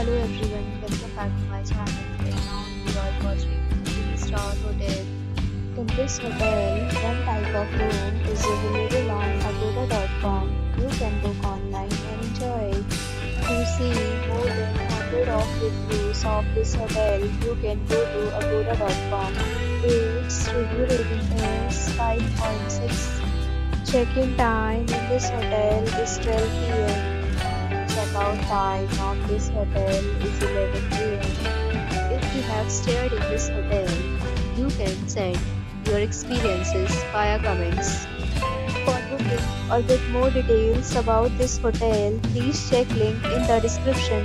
Hello everyone, welcome back to my channel. And now you are watching 3-star hotel. In this hotel, one type of room is available on agoda.com. You can book online and enjoy it. To see more than 100 of reviews of this hotel, you can go to agoda.com. Its review rating is 5.6. Check-in time in this hotel is 12 p.m. Check-out time of this hotel is 11 a.m. If you have stayed in this hotel, you can send your experiences via comments. For booking or get more details about this hotel, please check link in the description.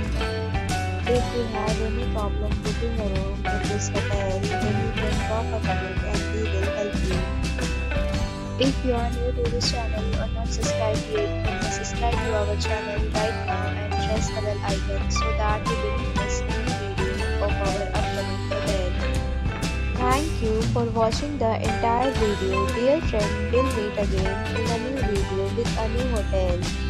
If you have any problem booking a room in this hotel, then you can drop a comment and we will help you. If you are new to this channel or not subscribed yet, then subscribe to our channel right now and press the bell icon so that you don't miss any video of our upcoming hotel. Thank you for watching the entire video. Dear friend, we'll meet again in a new video with a new hotel.